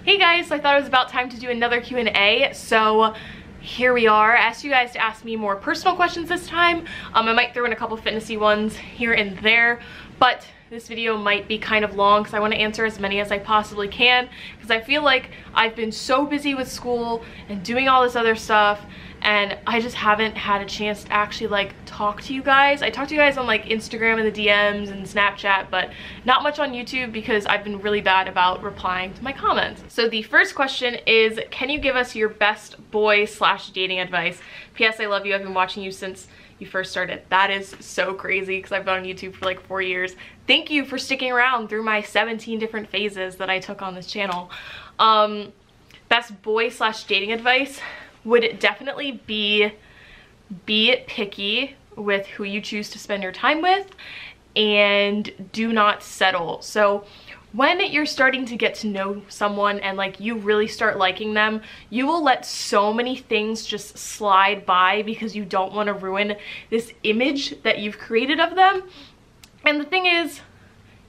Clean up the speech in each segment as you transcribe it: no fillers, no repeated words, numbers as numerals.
Hey guys, so I thought it was about time to do another Q&A, so here we are. I asked you guys to ask me more personal questions this time. I might throw in a couple fitnessy ones here and there, but this video might be kind of long because I want to answer as many as I possibly can because I feel like I've been so busy with school and doing all this other stuff and I just haven't had a chance to actually like talk to you guys. I talk to you guys on like Instagram and the DMs and Snapchat, but not much on YouTube because I've been really bad about replying to my comments. So the first question is, can you give us your best boy/dating advice? P.S. I love you. I've been watching you since you first started. That is so crazy because I've been on YouTube for like 4 years. Thank you for sticking around through my 17 different phases that I took on this channel. Best boy/dating advice would definitely be picky with who you choose to spend your time with and do not settle. So when you're starting to get to know someone and like you really start liking them, you will let so many things just slide by because you don't want to ruin this image that you've created of them. And the thing is,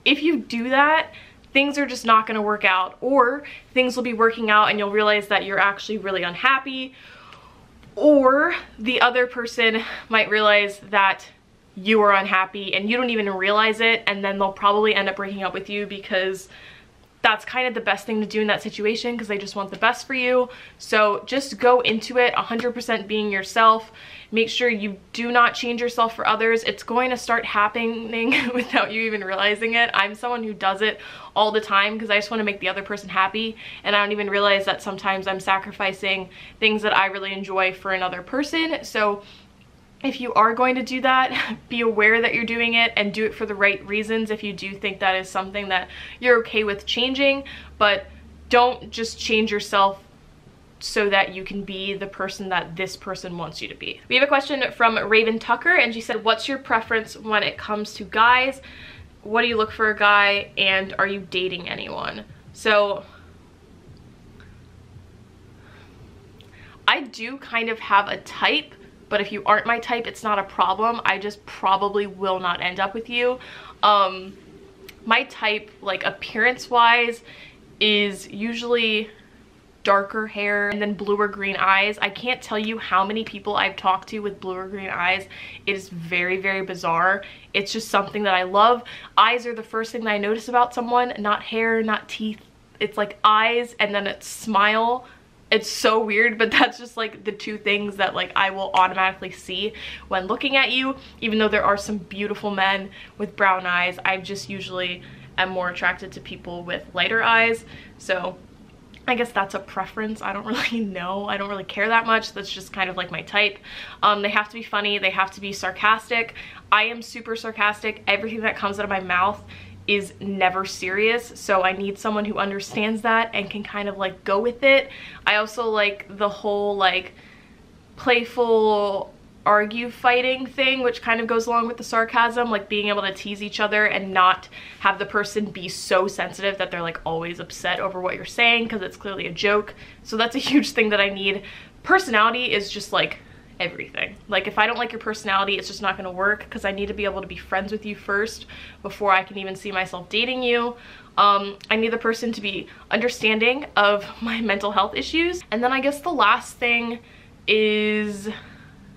if you do that, things are just not going to work out, or things will be working out and you'll realize that you're actually really unhappy, or the other person might realize that you are unhappy and you don't even realize it, and then they'll probably end up breaking up with you because that's kind of the best thing to do in that situation because they just want the best for you. So just go into it 100% being yourself. Make sure you do not change yourself for others. It's going to start happening without you even realizing it. I'm someone who does it all the time because I just want to make the other person happy, and I don't even realize that sometimes I'm sacrificing things that I really enjoy for another person. So if you are going to do that, be aware that you're doing it and do it for the right reasons if you do think that is something that you're okay with changing, but don't just change yourself so that you can be the person that this person wants you to be. We have a question from Raven Tucker, and she said, what's your preference when it comes to guys? What do you look for a guy, and are you dating anyone? So I do kind of have a type, but if you aren't my type, it's not a problem. I just probably will not end up with you. My type, like appearance-wise, is usually darker hair and then blue or green eyes. I can't tell you how many people I've talked to with blue or green eyes. It is very, very bizarre. It's just something that I love. Eyes are the first thing that I notice about someone, not hair, not teeth. It's like eyes and then it's smile. It's so weird, but that's just like the two things that like I will automatically see when looking at you. Even though there are some beautiful men with brown eyes, I just usually am more attracted to people with lighter eyes. So I guess that's a preference. I don't really know. I don't really care that much. That's just kind of like my type. They have to be funny. They have to be sarcastic. I am super sarcastic. Everything that comes out of my mouth is never serious, so I need someone who understands that and can kind of like go with it. I also like the whole like playful argue fighting thing, which kind of goes along with the sarcasm, like being able to tease each other and not have the person be so sensitive that they're like always upset over what you're saying because it's clearly a joke. So that's a huge thing that I need. Personality is just like everything. Like if I don't like your personality, it's just not going to work because I need to be able to be friends with you first before I can even see myself dating you. I need the person to be understanding of my mental health issues. And then I guess the last thing is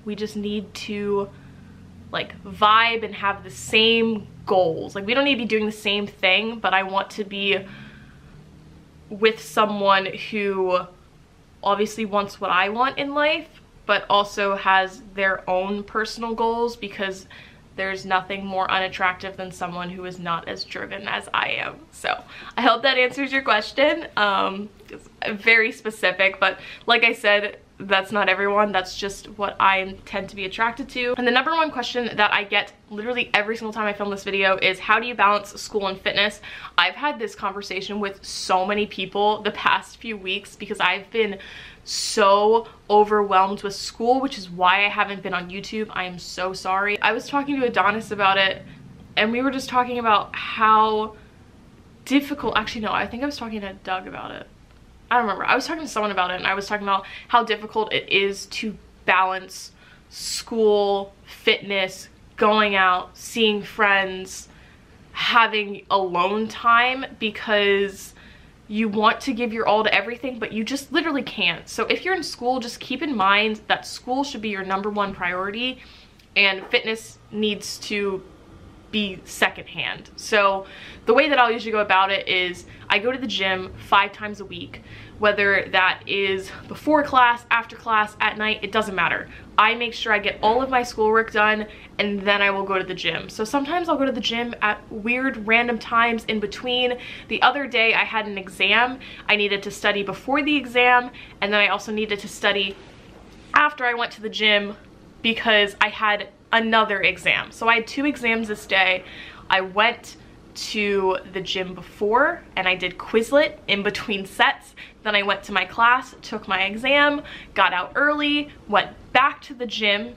we just need to like vibe and have the same goals. Like we don't need to be doing the same thing, but I want to be with someone who obviously wants what I want in life, but also has their own personal goals, because there's nothing more unattractive than someone who is not as driven as I am. So I hope that answers your question. It's very specific, but like I said, that's not everyone. That's just what I tend to be attracted to. And the number one question that I get literally every single time I film this video is, how do you balance school and fitness? I've had this conversation with so many people the past few weeks because I've been so overwhelmed with school, which is why I haven't been on YouTube. I am so sorry. I was talking to Adonis about it, and we were just talking about how difficult, actually no, I think I was talking to Doug about it. I don't remember. I was talking to someone about it, and I was talking about how difficult it is to balance school, fitness, going out, seeing friends, having alone time, because you want to give your all to everything, but you just literally can't. So if you're in school, just keep in mind that school should be your #1 priority and fitness needs to be secondhand. So the way that I'll usually go about it is I go to the gym 5 times a week, whether that is before class, after class, at night, it doesn't matter. I make sure I get all of my schoolwork done and then I will go to the gym. So sometimes I'll go to the gym at weird random times in between. The other day I had an exam. I needed to study before the exam, and then I also needed to study after I went to the gym because I had another exam. So I had 2 exams this day. I went to the gym before and I did Quizlet in between sets. Then I went to my class, took my exam, got out early, went back to the gym,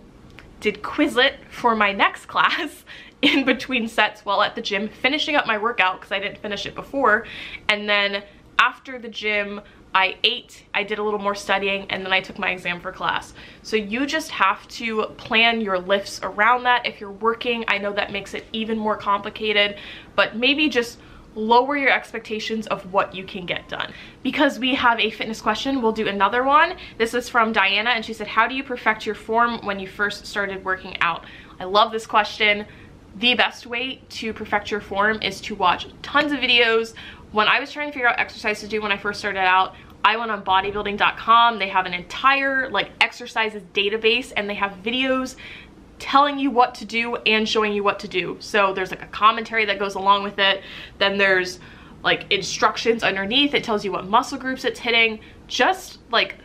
did Quizlet for my next class in between sets while at the gym, finishing up my workout because I didn't finish it before. And then after the gym, I ate, I did a little more studying, and then I took my exam for class. So you just have to plan your lifts around that. If you're working, I know that makes it even more complicated, but maybe just lower your expectations of what you can get done. Because we have a fitness question, we'll do another one. This is from Diana, and she said, how do you perfect your form when you first started working out? I love this question. The best way to perfect your form is to watch tons of videos. When I was trying to figure out exercise to do when I first started out, I went on bodybuilding.com. They have an entire like exercises database, and they have videos telling you what to do and showing you what to do. So there's like a commentary that goes along with it. Then there's like instructions underneath. It tells you what muscle groups it's hitting. Just like,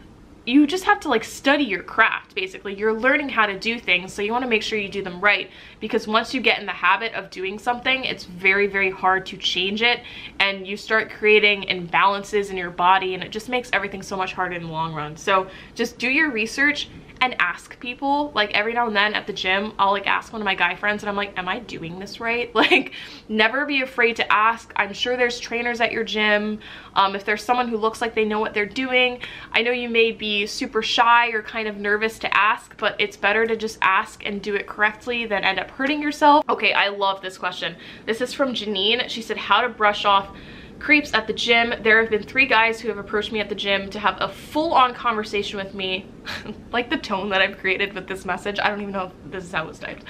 you just have to like study your craft. Basically, you're learning how to do things, so you want to make sure you do them right, because once you get in the habit of doing something, it's very, very hard to change it, and you start creating imbalances in your body, and it just makes everything so much harder in the long run. So just do your research and ask people. Like every now and then at the gym, I'll like ask one of my guy friends and I'm like, am I doing this right? Like, never be afraid to ask. I'm sure there's trainers at your gym. If there's someone who looks like they know what they're doing, I know you may be super shy or kind of nervous to ask, but it's better to just ask and do it correctly than end up hurting yourself. Okay, I love this question. This is from Janine. She said, how to brush off creeps at the gym. There have been 3 guys who have approached me at the gym to have a full-on conversation with me. Like the tone that I've created with this message, I don't even know if this is how it's typed.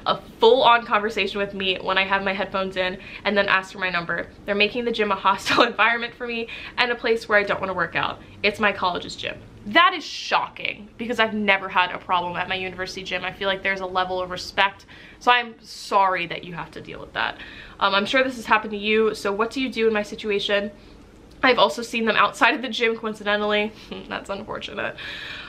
A full-on conversation with me when I have my headphones in, and then ask for my number. They're making the gym a hostile environment for me and a place where I don't want to work out. It's my college's gym. That is shocking, because I've never had a problem at my university gym. I feel like there's a level of respect, so I'm sorry that you have to deal with that. I'm sure this has happened to you. So what do you do in my situation? I've also seen them outside of the gym, coincidentally. That's unfortunate.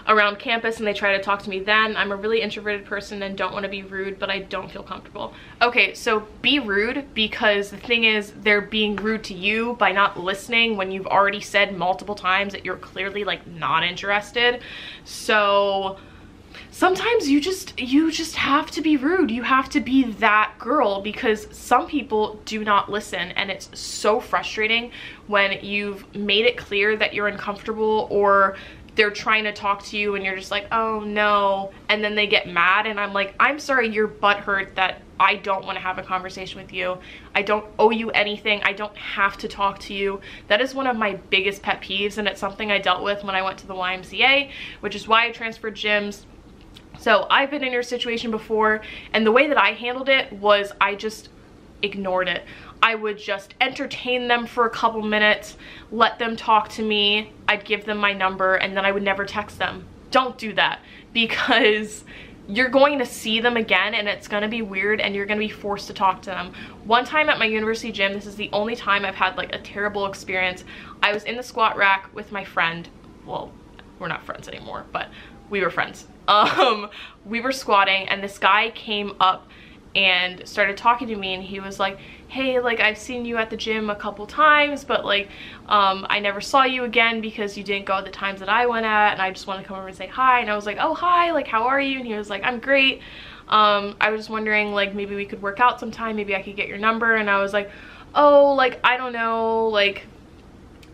Around campus, and they try to talk to me then. I'm a really introverted person and don't want to be rude, but I don't feel comfortable. Okay, so be rude, because the thing is, they're being rude to you by not listening when you've already said multiple times that you're clearly like not interested. So sometimes you just have to be rude. You have to be that girl, because some people do not listen, and it's so frustrating when you've made it clear that you're uncomfortable, or they're trying to talk to you and you're just like, oh no, and then they get mad, and I'm like, I'm sorry you're butthurt that I don't want to have a conversation with you. I don't owe you anything. I don't have to talk to you. That is one of my biggest pet peeves, and it's something I dealt with when I went to the YMCA, which is why I transferred gyms. So I've been in your situation before, and the way that I handled it was I just ignored it. I would just entertain them for a couple minutes, let them talk to me, I'd give them my number, and then I would never text them. Don't do that, because you're going to see them again and it's gonna be weird, and you're gonna be forced to talk to them. One time at my university gym, this is the only time I've had like a terrible experience. I was in the squat rack with my friend. Well, we're not friends anymore, but we were friends. We were squatting, and this guy came up and started talking to me, and he was like, hey, like, I've seen you at the gym a couple times, but like I never saw you again because you didn't go at the times that I went at, and I just want to come over and say hi. And I was like, oh hi, like, how are you? And he was like, I'm great. I was just wondering, like, maybe we could work out sometime, maybe I could get your number. And I was like, oh, like, I don't know, like,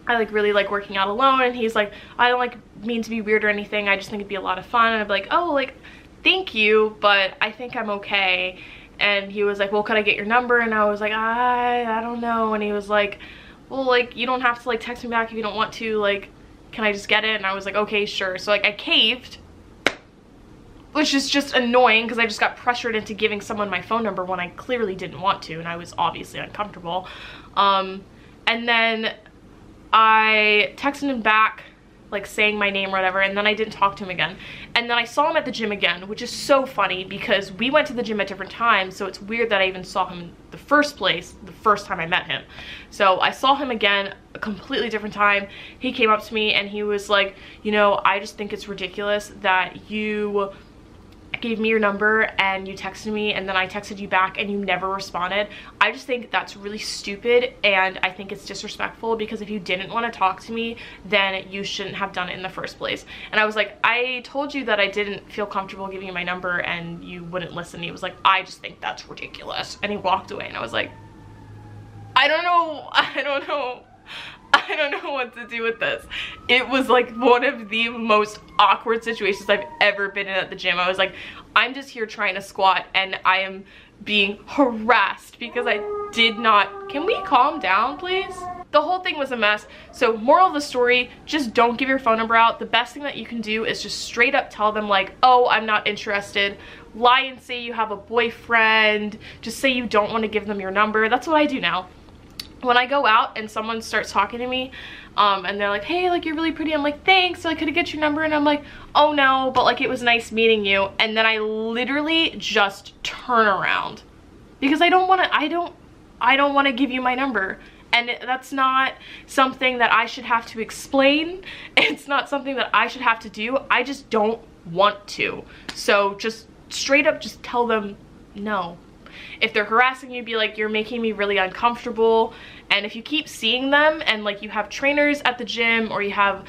I like really like working out alone. And he's like, I don't like mean to be weird or anything, I just think it'd be a lot of fun. And I'd be like, oh, like, thank you, but I think I'm okay. And he was like, well, could I get your number? And I was like, I don't know. And he was like, well, like, you don't have to like text me back if you don't want to, like, can I just get it? And I was like, okay, sure. So like I caved, which is just annoying because I just got pressured into giving someone my phone number when I clearly didn't want to, and I was obviously uncomfortable. And then I texted him back, like saying my name or whatever, and then I didn't talk to him again. And then I saw him at the gym again, which is so funny because we went to the gym at different times, so it's weird that I even saw him in the first place the first time I met him. So I saw him again a completely different time. He came up to me and he was like, you know, I just think it's ridiculous that you gave me your number and you texted me and then I texted you back and you never responded. I just think that's really stupid, and I think it's disrespectful because if you didn't want to talk to me, then you shouldn't have done it in the first place. And I was like, I told you that I didn't feel comfortable giving you my number and you wouldn't listen. He was like, I just think that's ridiculous, and he walked away. And I was like, I don't know what to do with this. It was like one of the most awkward situations I've ever been in at the gym. I was like, I'm just here trying to squat and I am being harassed because I did not. Can we calm down, please? The whole thing was a mess. So moral of the story, just don't give your phone number out. The best thing that you can do is just straight up tell them like, oh, I'm not interested. Lie and say you have a boyfriend. Just say you don't want to give them your number. That's what I do now. When I go out and someone starts talking to me and they're like, hey, like, you're really pretty, I'm like, thanks, like, could I get your number? And I'm like, oh no, but like, it was nice meeting you. And then I literally just turn around because I don't want to give you my number. And that's not something that I should have to explain. It's not something that I should have to do. I just don't want to. So just straight up just tell them no. If they're harassing you, be like, you're making me really uncomfortable. And if you keep seeing them and like you have trainers at the gym or you have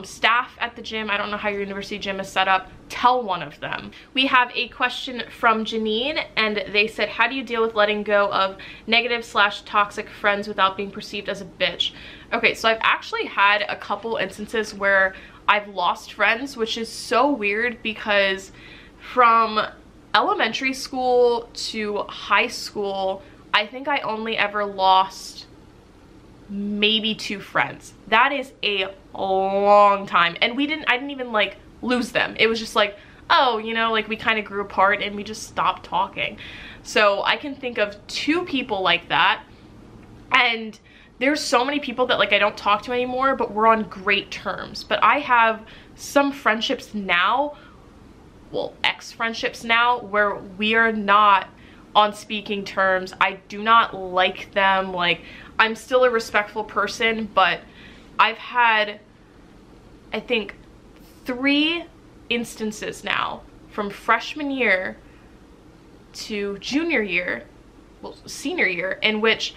staff at the gym, I don't know how your university gym is set up, tell one of them. We have a question from Janine, and they said, how do you deal with letting go of negative/toxic friends without being perceived as a bitch? Okay, so I've actually had a couple instances where I've lost friends, which is so weird because from elementary school to high school, I think I only ever lost maybe 2 friends. That is a long time. And I didn't even like lose them. It was just like, oh, you know, like we kind of grew apart and we just stopped talking. So I can think of 2 people like that. And there's so many people that like I don't talk to anymore, but we're on great terms. But I have some friendships now, well, ex-friendships now, where we are not on speaking terms. I do not like them. Like, I'm still a respectful person, but I've had, I think, 3 instances now from freshman year to junior year, well, senior year, in which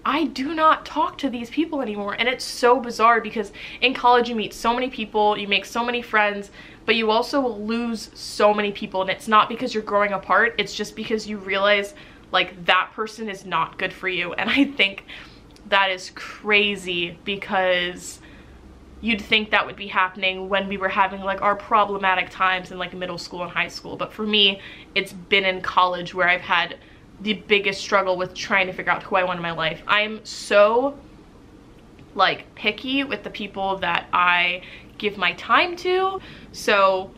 I do not talk to these people anymore. And it's so bizarre because in college you meet so many people, you make so many friends, but you also lose so many people. And it's not because you're growing apart, it's just because you realize like that person is not good for you. And I think that is crazy because you'd think that would be happening when we were having like our problematic times in like middle school and high school. But for me, it's been in college where I've had the biggest struggle with trying to figure out who I want in my life. I'm so like picky with the people that I give my time to. So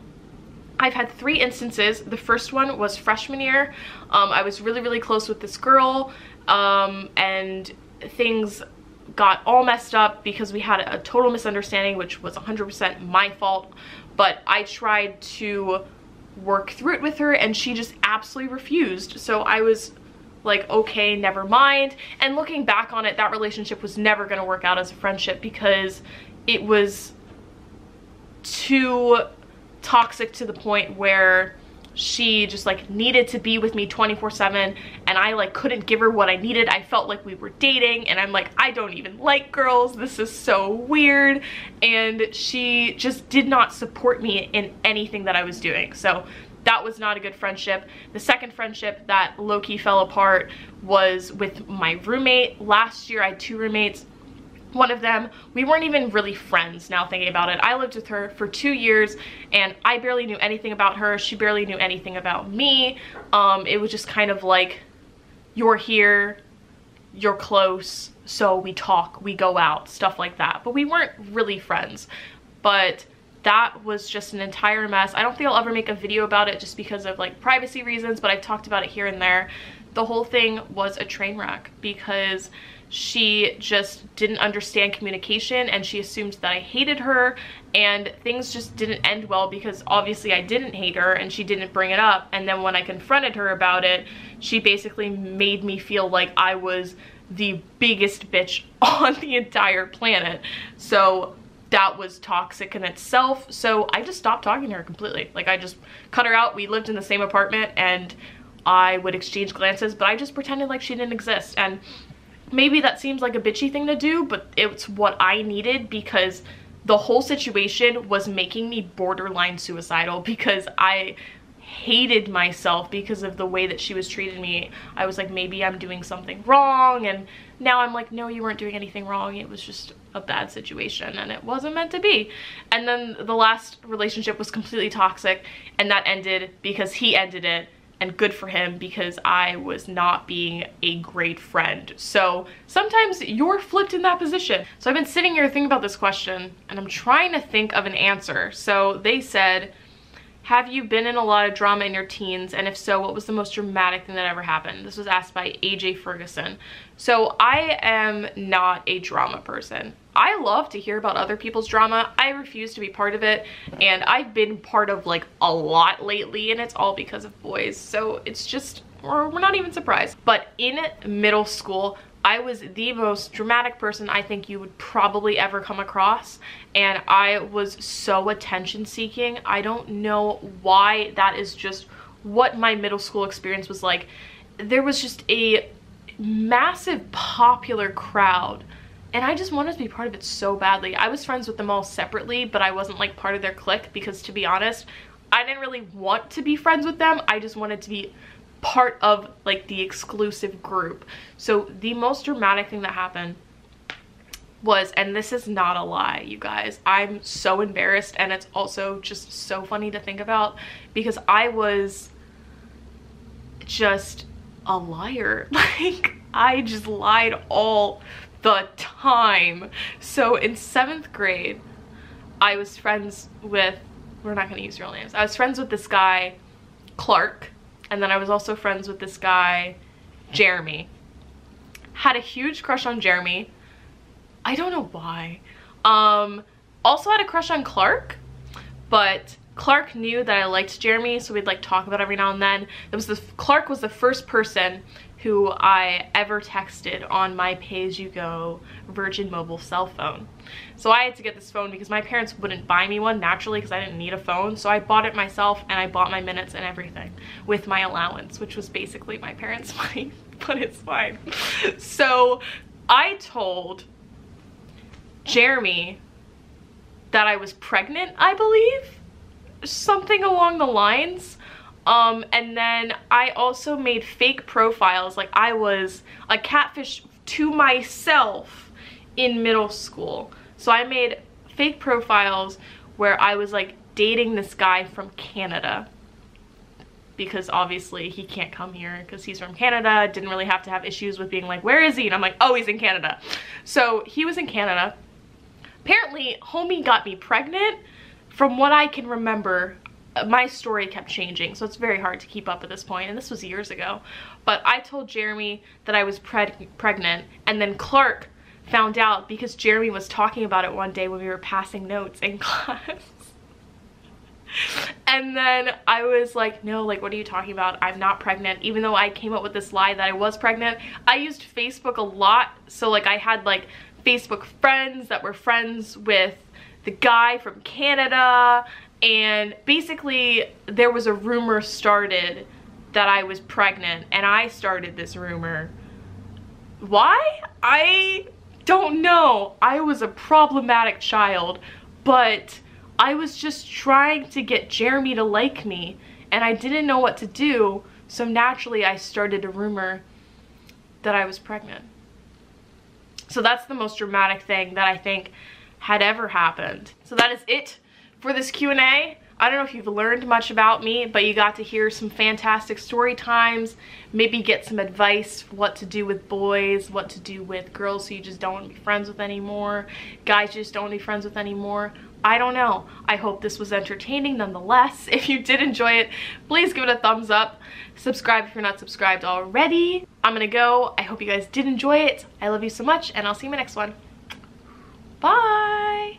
I've had 3 instances. The first one was freshman year. I was really close with this girl, and things got all messed up because we had a total misunderstanding, which was 100% my fault. But I tried to work through it with her and she just absolutely refused. So I was like, okay, never mind. And looking back on it, that relationship was never going to work out as a friendship because it was too toxic to the point where she just like needed to be with me 24/7 and I like couldn't give her what I needed. I felt like we were dating and I'm like, I don't even like girls, this is so weird. And she just did not support me in anything that I was doing. So that was not a good friendship. The second friendship that low-key fell apart was with my roommate. Last year I had 2 roommates. One of them, we weren't even really friends now thinking about it. I lived with her for 2 years and I barely knew anything about her. She barely knew anything about me. It was just kind of like, you're here, you're close, so we talk, we go out, stuff like that. But we weren't really friends. But that was just an entire mess. I don't think I'll ever make a video about it just because of like privacy reasons, but I've talked about it here and there. The whole thing was a train wreck because she just didn't understand communication and she assumed that I hated her, and things just didn't end well because obviously I didn't hate her and she didn't bring it up. And then when I confronted her about it, she basically made me feel like I was the biggest bitch on the entire planet. So that was toxic in itself. So I just stopped talking to her completely. Like, I just cut her out. We lived in the same apartment and I would exchange glances, but I just pretended like she didn't exist. And maybe that seems like a bitchy thing to do, but it's what I needed because the whole situation was making me borderline suicidal because I hated myself because of the way that she was treating me. I was like, maybe I'm doing something wrong, and now I'm like, no, you weren't doing anything wrong. It was just a bad situation and it wasn't meant to be. And then the last relationship was completely toxic, and that ended because he ended it. And good for him, because I was not being a great friend. So sometimes you're flipped in that position. So I've been sitting here thinking about this question and I'm trying to think of an answer. So they said, have you been in a lot of drama in your teens? And if so, what was the most dramatic thing that ever happened? This was asked by AJ Ferguson. So I am not a drama person. I love to hear about other people's drama. I refuse to be part of it. And I've been part of like a lot lately, and it's all because of boys. So it's just, we're not even surprised. But in middle school, I was the most dramatic person I think you would probably ever come across, and I was so attention seeking. I don't know why. That is just what my middle school experience was like. There was just a massive popular crowd, and I just wanted to be part of it so badly. I was friends with them all separately, but I wasn't like part of their clique because, to be honest, I didn't really want to be friends with them. I just wanted to be part of like the exclusive group. So the most dramatic thing that happened was, and this is not a lie, you guys, I'm so embarrassed, and it's also just so funny to think about because I was just a liar. Like, I just lied all the time. So in 7th grade, I was friends with, we're not going to use real names, I was friends with this guy Clark, and then I was also friends with this guy Jeremy. Had a huge crush on Jeremy. I don't know why. Also had a crush on Clark, but Clark knew that I liked Jeremy, so we'd like talk about it every now and then. Clark was the first person who I ever texted on my pay-as-you-go Virgin Mobile cell phone. So I had to get this phone because my parents wouldn't buy me one naturally because I didn't need a phone. So I bought it myself, and I bought my minutes and everything with my allowance, which was basically my parents' money, but it's fine. So I told Jeremy that I was pregnant, I believe, something along the lines. And then I also made fake profiles. Like, I was a catfish to myself in middle school. So I made fake profiles where I was like dating this guy from Canada, because obviously he can't come here because he's from Canada. Didn't really have to have issues with being like, where is he? And I'm like, oh, he's in Canada. So he was in Canada. Apparently, homie got me pregnant. From what I can remember, my story kept changing, so it's very hard to keep up at this point, and this was years ago. But I told Jeremy that I was pregnant, and then Clark found out because Jeremy was talking about it one day when we were passing notes in class. And then I was like, no, like, what are you talking about? I'm not pregnant. Even though I came up with this lie that I was pregnant, I used Facebook a lot. So like, I had like Facebook friends that were friends with the guy from Canada, and basically there was a rumor started that I was pregnant, and I started this rumor. Why? I don't know. I was a problematic child, but I was just trying to get Jeremy to like me, and I didn't know what to do, so naturally I started a rumor that I was pregnant. So that's the most dramatic thing that I think had ever happened. So that is it for this Q&A. I don't know if you've learned much about me, but you got to hear some fantastic story times, maybe get some advice what to do with boys, what to do with girls who you just don't want to be friends with anymore, guys you just don't want to be friends with anymore. I don't know. I hope this was entertaining nonetheless. If you did enjoy it, please give it a thumbs up. Subscribe if you're not subscribed already. I'm gonna go. I hope you guys did enjoy it. I love you so much, and I'll see you in my next one. Bye!